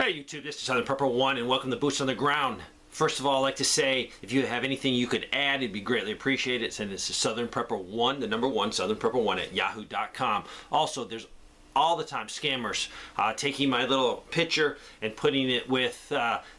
Hey YouTube, this is Southern Prepper 1 and welcome to Boots on the Ground. First of all, I'd like to say if you have anything you could add, it'd be greatly appreciated. Send this to Southern Prepper 1, the number 1, Southern Prepper 1 at yahoo.com. Also, there's all the time scammers taking my little picture and putting it with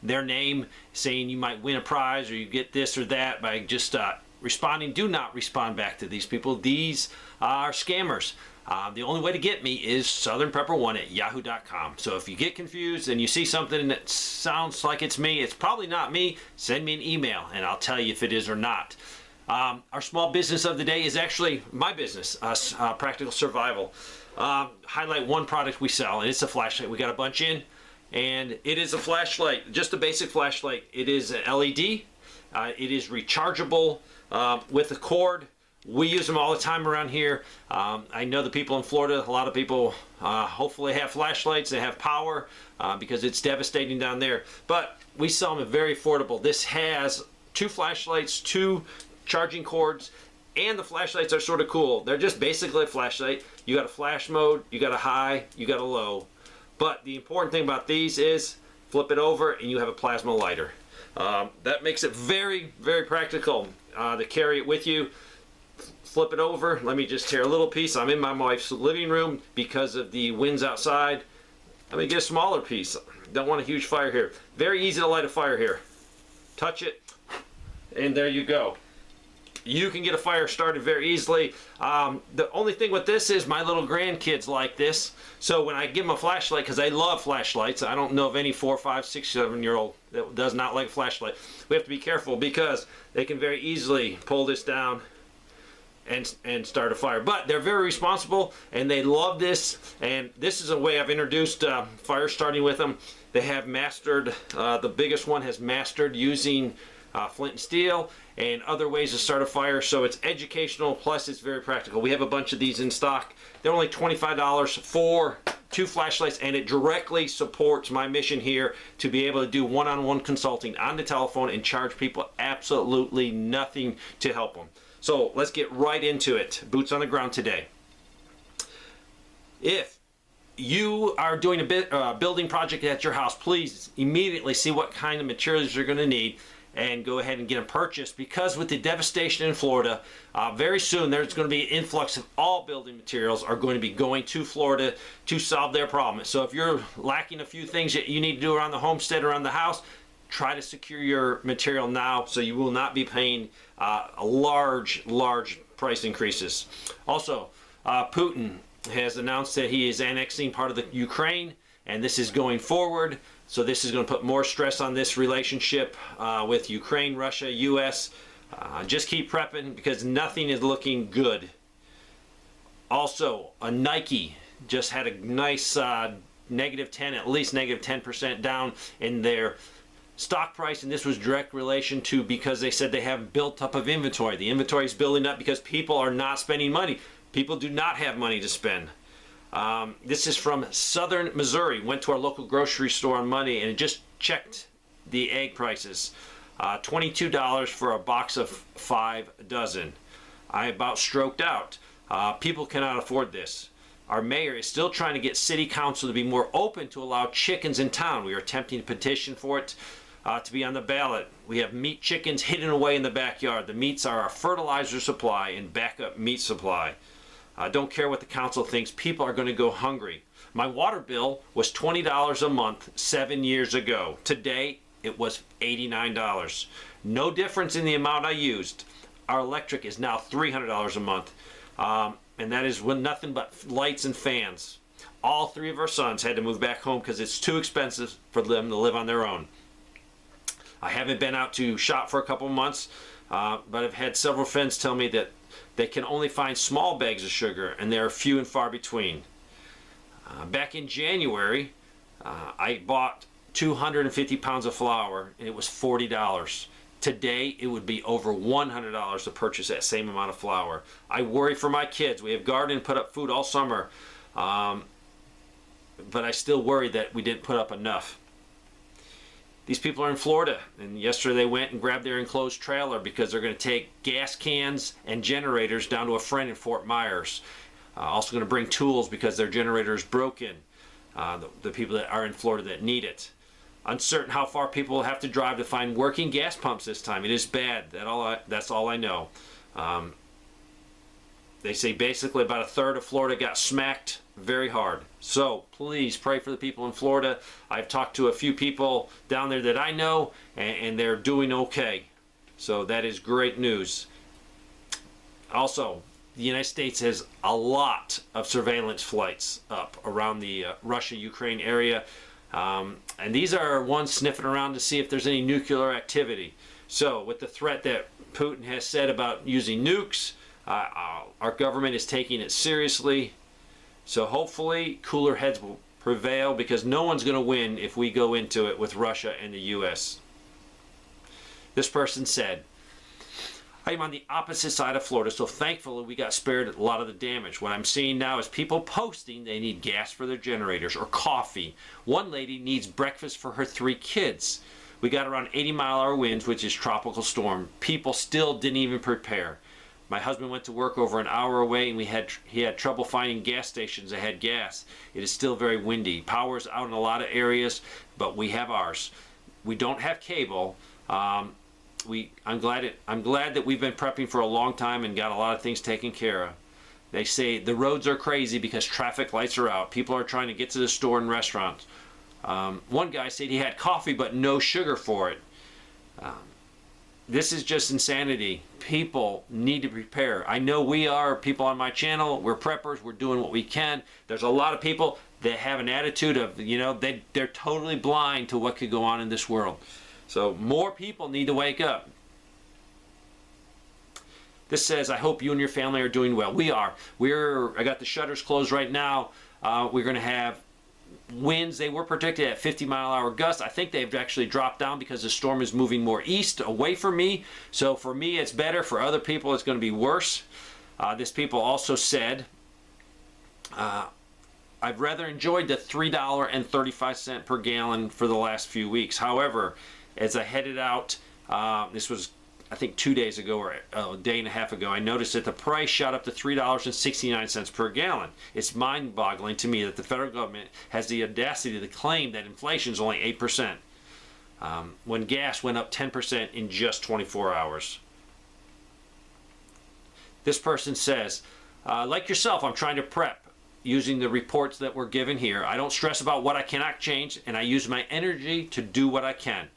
their name, saying you might win a prize or you get this or that by just responding. Do not respond back to these people. These are scammers. The only way to get me is Southern Prepper 1 at yahoo.com. So if you get confused and you see something that sounds like it's me, it's probably not me, send me an email and I'll tell you if it is or not. Our small business of the day is actually my business, Practical Survival. Highlight one product we sell, and it's a flashlight. We got a bunch in, and it is a flashlight, just a basic flashlight. It is an LED. It is rechargeable with a cord. We use them all the time around here. I know the people in Florida, a lot of people hopefully have flashlights, they have power because it's devastating down there. But we sell them very affordable. This has 2 flashlights, 2 charging cords, and the flashlights are sort of cool. They're just basically a flashlight. You got a flash mode, you got a high, you got a low. But the important thing about these is flip it over and you have a plasma lighter. That makes it very, very practical to carry it with you. Flip it over. Let me just tear a little piece. I'm in my wife's living room because of the winds outside. Let me get a smaller piece. Don't want a huge fire here. Very easy to light a fire here. Touch it, and there you go. You can get a fire started very easily. The only thing with this is my little grandkids like this. So when I give them a flashlight, because they love flashlights, I don't know of any 4, 5, 6, 7-year-old that does not like a flashlight. We have to be careful because they can very easily pull this down and start a fire. But they're very responsible and they love this, and this is a way I've introduced fire starting with them. They have mastered, the biggest one has mastered using flint and steel and other ways to start a fire. So it's educational, plus it's very practical. We have a bunch of these in stock. They're only $25 for 2 flashlights, and it directly supports my mission here to be able to do one-on-one consulting on the telephone and charge people absolutely nothing to help them. So let's get right into it. Boots on the ground today. If you are doing a building project at your house, please immediately see what kind of materials you're going to need and go ahead and get them purchased, because with the devastation in Florida, very soon there's going to be an influx of all building materials are going to be going to Florida to solve their problem. So if you're lacking a few things that you need to do around the homestead, around the house, try to secure your material now so you will not be paying large price increases. Also, Putin has announced that he is annexing part of the Ukraine, and this is going forward. So this is going to put more stress on this relationship with Ukraine, Russia, U.S. Just keep prepping because nothing is looking good. Also, Nike just had a nice -10, at least -10% down in their stock price, and this was direct relation to because they said they have built up of inventory. The inventory is building up because people are not spending money. People do not have money to spend. This is from Southern Missouri. Went to our local grocery store on Monday and just checked the egg prices. $22 for a box of 5 dozen. I about stroked out. People cannot afford this. Our mayor is still trying to get city council to be more open to allow chickens in town. We are attempting to petition for it to be on the ballot. We have meat chickens hidden away in the backyard. The meats are our fertilizer supply and backup meat supply. Don't care what the council thinks. People are going to go hungry. My water bill was $20 a month 7 years ago. Today, it was $89. No difference in the amount I used. Our electric is now $300 a month. And that is with nothing but lights and fans. All 3 of our sons had to move back home because it's too expensive for them to live on their own. I haven't been out to shop for a couple months, but I've had several friends tell me that they can only find small bags of sugar, and they're few and far between. Back in January, I bought 250 pounds of flour, and it was $40. Today, it would be over $100 to purchase that same amount of flour. I worry for my kids. We have garden and put up food all summer, but I still worry that we didn't put up enough. These people are in Florida, and yesterday they went and grabbed their enclosed trailer because they're going to take gas cans and generators down to a friend in Fort Myers. Also going to bring tools because their generator is broken. The people that are in Florida that need it. Uncertain how far people will have to drive to find working gas pumps this time. It is bad. That's all I know. They say basically about a third of Florida got smacked very hard. So please pray for the people in Florida. I've talked to a few people down there that I know, and they're doing okay. So that is great news. Also, the United States has a lot of surveillance flights up around the Russia-Ukraine area. And these are ones sniffing around to see if there's any nuclear activity. So with the threat that Putin has said about using nukes, our government is taking it seriously. So hopefully cooler heads will prevail, because no one's going to win if we go into it with Russia and the U.S. This person said, I am on the opposite side of Florida, so thankfully we got spared a lot of the damage. What I'm seeing now is people posting they need gas for their generators or coffee. One lady needs breakfast for her 3 kids. We got around 80-mile-an-hour winds, which is tropical storm. People still didn't even prepare. My husband went to work over an hour away, and he had trouble finding gas stations that had gas. It is still very windy. Power's out in a lot of areas, but we have ours. We don't have cable. I'm glad that we've been prepping for a long time and got a lot of things taken care of. They say the roads are crazy because traffic lights are out. People are trying to get to the store and restaurants. One guy said he had coffee but no sugar for it. This is just insanity. People need to prepare. I know we are, people on my channel, we're preppers, we're doing what we can. There's a lot of people that have an attitude of, they're totally blind to what could go on in this world. So more people need to wake up. This says, I hope you and your family are doing well. We are. I got the shutters closed right now. We're going to have winds. They were predicted at 50-mile-an-hour gusts. I think they've actually dropped down because the storm is moving more east, away from me. So for me, it's better. For other people, it's going to be worse. This people also said, I've rather enjoyed the $3.35 per gallon for the last few weeks. However, as I headed out, this was, I think, 2 days ago or a day and a half ago, I noticed that the price shot up to $3.69 per gallon. It's mind-boggling to me that the federal government has the audacity to claim that inflation is only 8%, when gas went up 10% in just 24 hours. This person says, like yourself, I'm trying to prep using the reports that we're given here. I don't stress about what I cannot change, and I use my energy to do what I can.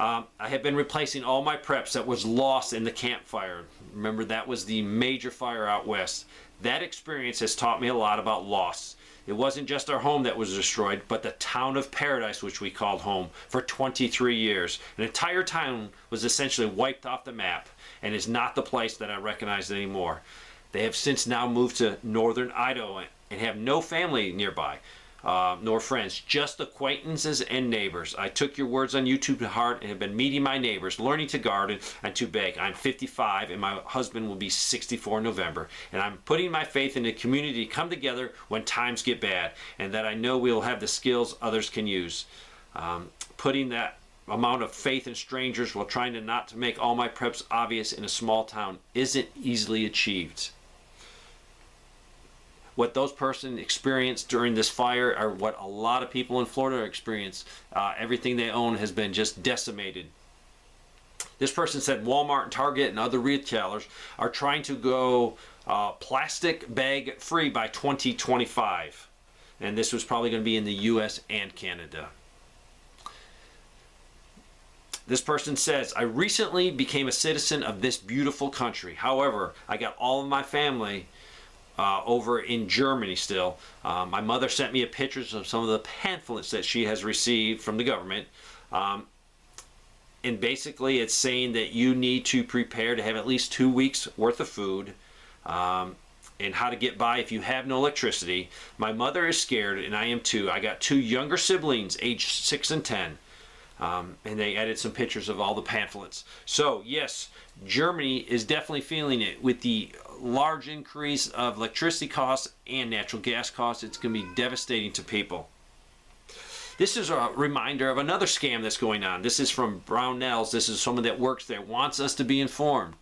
I have been replacing all my preps that was lost in the Camp Fire. Remember, that was the major fire out west. That experience has taught me a lot about loss. It wasn't just our home that was destroyed, but the town of Paradise, which we called home, for 23 years. An entire town was essentially wiped off the map and is not the place that I recognize anymore. They have since now moved to northern Idaho and have no family nearby. Nor friends, just acquaintances and neighbors. I took your words on YouTube to heart and have been meeting my neighbors, learning to garden and to bake. I'm 55 and my husband will be 64 in November. And I'm putting my faith in the community to come together when times get bad, and that I know we will have the skills others can use. Putting that amount of faith in strangers while trying to not to make all my preps obvious in a small town isn't easily achieved. What those persons experienced during this fire are what a lot of people in Florida experience. Everything they own has been just decimated. This person said Walmart and Target and other retailers are trying to go plastic bag free by 2025. And this was probably going to be in the U.S. and Canada. This person says, I recently became a citizen of this beautiful country. However, I got all of my family over in Germany still. My mother sent me pictures of some of the pamphlets that she has received from the government. And basically it's saying that you need to prepare to have at least 2 weeks worth of food, and how to get by if you have no electricity. My mother is scared, and I am too. I got 2 younger siblings, aged 6 and 10. And they added some pictures of all the pamphlets. So yes, Germany is definitely feeling it with the large increase of electricity costs and natural gas costs. It's going to be devastating to people. This is a reminder of another scam that's going on. This is from Brownells. This is someone that works there, wants us to be informed.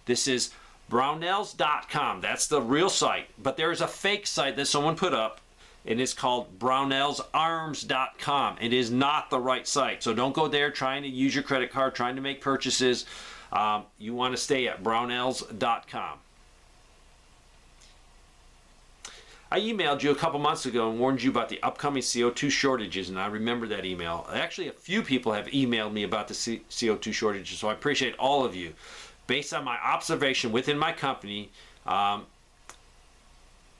This is Brownells.com. That's the real site. But there is a fake site that someone put up, and it's called brownellsarms.com. It is not the right site, so don't go there trying to use your credit card, trying to make purchases. You want to stay at brownells.com. I emailed you a couple months ago and warned you about the upcoming CO2 shortages, and I remember that email. Actually, a few people have emailed me about the CO2 shortages, so I appreciate all of you. Based on my observation within my company,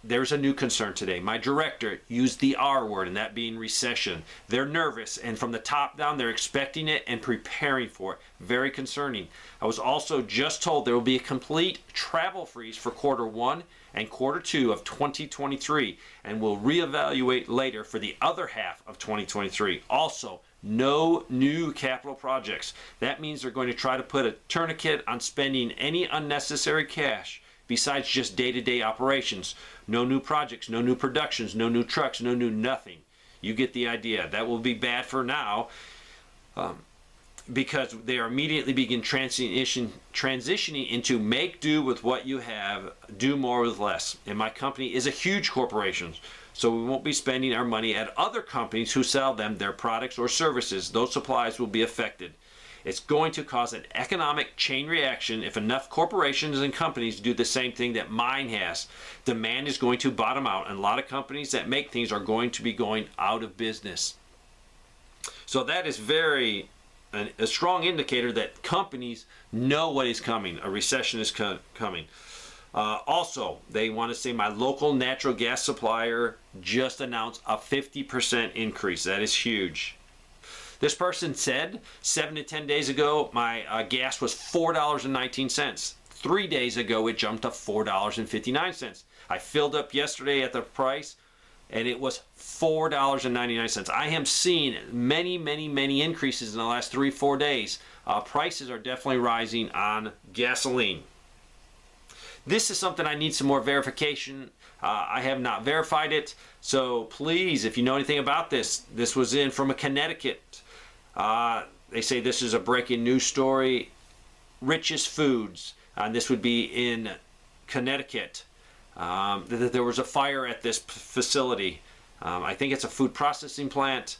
there's a new concern today. My director used the R word, and that being recession. They're nervous, and from the top down, they're expecting it and preparing for it. Very concerning. I was also just told there will be a complete travel freeze for Q1 and Q2 of 2023, and we'll reevaluate later for the other half of 2023. Also, no new capital projects. That means they're going to try to put a tourniquet on spending any unnecessary cash besides just day-to-day operations. No new projects, no new productions, no new trucks, no new nothing. You get the idea. That will be bad for now because they are immediately begin transitioning into make do with what you have, do more with less. And my company is a huge corporation, so we won't be spending our money at other companies who sell them their products or services. Those supplies will be affected. It's going to cause an economic chain reaction if enough corporations and companies do the same thing that mine has. Demand is going to bottom out, and a lot of companies that make things are going to be going out of business. So that is a strong indicator that companies know what is coming. A recession is coming. Also, they want to say my local natural gas supplier just announced a 50% increase. That is huge. This person said 7 to 10 days ago my gas was $4.19. 3 days ago it jumped to $4.59. I filled up yesterday at the price and it was $4.99. I am seeing many increases in the last 3-4 days. Prices are definitely rising on gasoline. This is something I need some more verification. I have not verified it, so please, if you know anything about this was in from Connecticut. They say this is a breaking news story. Richest Foods, and this would be in Connecticut. There was a fire at this facility. I think it's a food processing plant.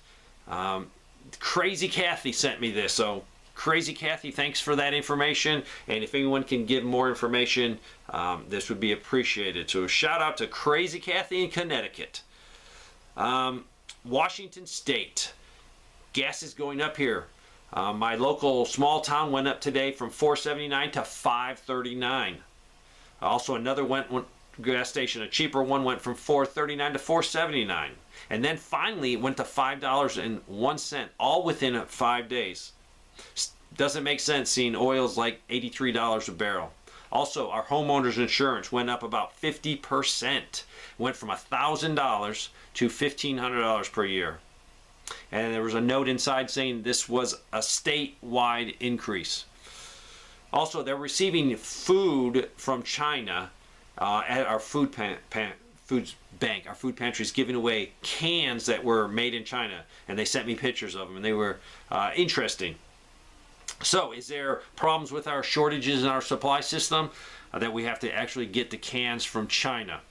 Crazy Kathy sent me this, so Crazy Kathy, thanks for that information. And if anyone can give more information, this would be appreciated. So a shout out to Crazy Kathy in Connecticut. Washington State. Gas is going up here. My local small town went up today from $4.79 to $5.39. Also another gas station, a cheaper one, went from $4.39 to $4.79. And then finally it went to $5.01, all within 5 days. Doesn't make sense seeing oil's like $83 a barrel. Also, our homeowners insurance went up about 50%. Went from $1,000 to $1,500 per year. And there was a note inside saying this was a statewide increase. Also, they're receiving food from China at our food bank. Our food pantry is giving away cans that were made in China, and they sent me pictures of them, and they were interesting. So, is there problems with our shortages in our supply system that we have to actually get the cans from China?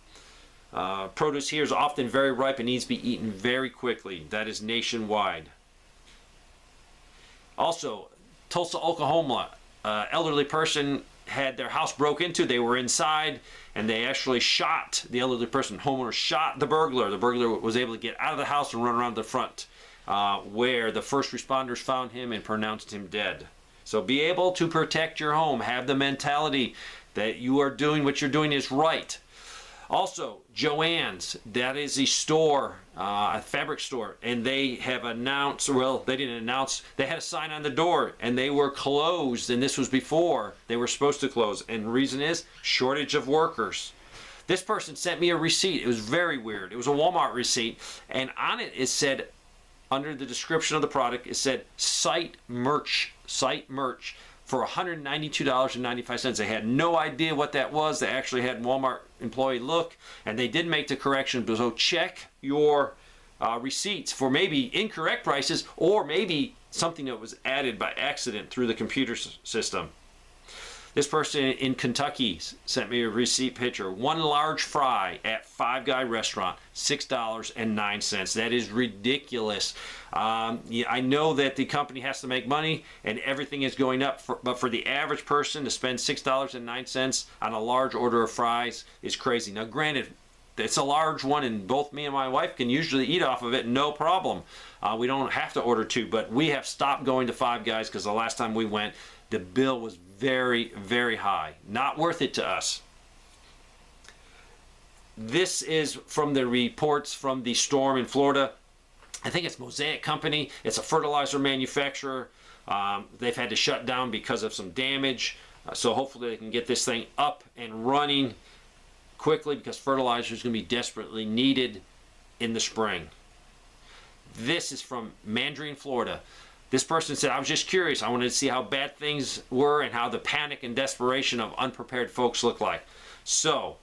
Produce here is often very ripe and needs to be eaten very quickly. That is nationwide. Also, Tulsa, Oklahoma, elderly person had their house broke into. They were inside and they actually shot the elderly person. Homeowner shot the burglar. The burglar was able to get out of the house and run around the front where the first responders found him and pronounced him dead. So be able to protect your home. Have the mentality that you are doing what you're doing is right. Also, Joann's, that is a store, a fabric store, and they have announced, well, they didn't announce, they had a sign on the door, and they were closed, and this was before they were supposed to close, and the reason is shortage of workers. This person sent me a receipt. It was very weird. It was a Walmart receipt, and on it, it said, under the description of the product, it said site merch for $192.95. They had no idea what that was. They actually had Walmart employee look, and they did make the correction. So check your receipts for maybe incorrect prices or maybe something that was added by accident through the computer system. This person in Kentucky sent me a receipt picture. One large fry at Five Guy restaurant, $6.09. That is ridiculous. Yeah, I know that the company has to make money and everything is going up, but for the average person to spend $6.09 on a large order of fries is crazy. Now, granted, it's a large one, and both me and my wife can usually eat off of it, no problem. We don't have to order two, but we have stopped going to Five Guys because the last time we went, the bill was very, very high. Not worth it to us. This is from the reports from the storm in Florida. I think it's Mosaic Company. It's a fertilizer manufacturer. They've had to shut down because of some damage. So hopefully they can get this thing up and running quickly, because fertilizer is going to be desperately needed in the spring. This is from Mandarin, Florida. This person said, I was just curious. I wanted to see how bad things were and how the panic and desperation of unprepared folks look like. So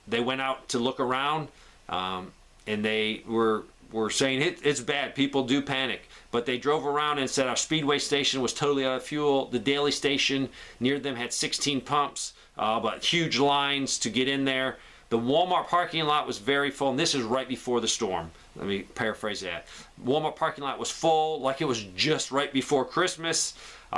they went out to look around, and they were saying it's bad. People do panic. But they drove around and said our Speedway station was totally out of fuel. The Daily station near them had 16 pumps, but huge lines to get in there. The Walmart parking lot was very full, and this is right before the storm. Let me paraphrase that. Walmart parking lot was full, like it was just right before Christmas.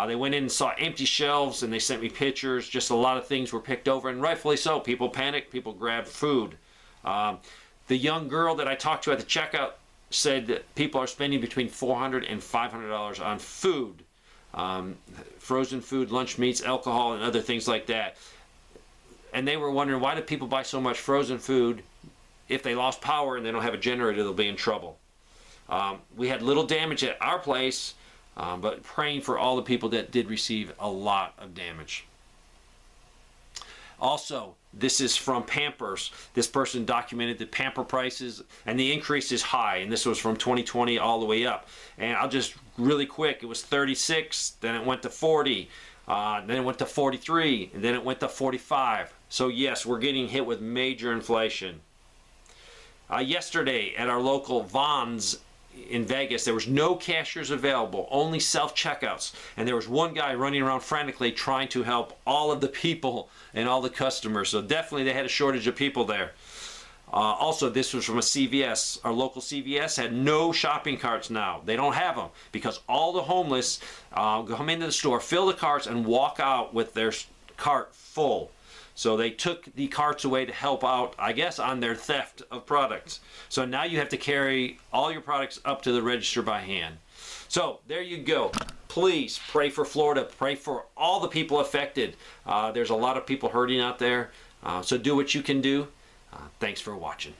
They went in and saw empty shelves, and they sent me pictures. Just a lot of things were picked over, and rightfully so. People panicked. People grabbed food. The young girl that I talked to at the checkout said that people are spending between $400 and $500 on food, frozen food, lunch meats, alcohol, and other things like that. And they were wondering, why do people buy so much frozen food? If they lost power and they don't have a generator, they'll be in trouble. We had little damage at our place, but praying for all the people that did receive a lot of damage. Also, this is from Pampers. This person documented the Pamper prices, and the increase is high, and this was from 2020 all the way up. And I'll just really quick, it was 36, then it went to 40, then it went to 43, and then it went to 45. So yes, we're getting hit with major inflation. Yesterday at our local Vons in Vegas, there was no cashiers available, only self-checkouts, and there was one guy running around frantically trying to help all of the people and all the customers. So definitely they had a shortage of people there. Also, this was from a CVS. Our local CVS had no shopping carts now. They don't have them because all the homeless come into the store, fill the carts, and walk out with their cart full. So they took the carts away to help out, I guess, on their theft of products. So now you have to carry all your products up to the register by hand. So there you go. Please pray for Florida. Pray for all the people affected. There's a lot of people hurting out there. So do what you can do. Thanks for watching.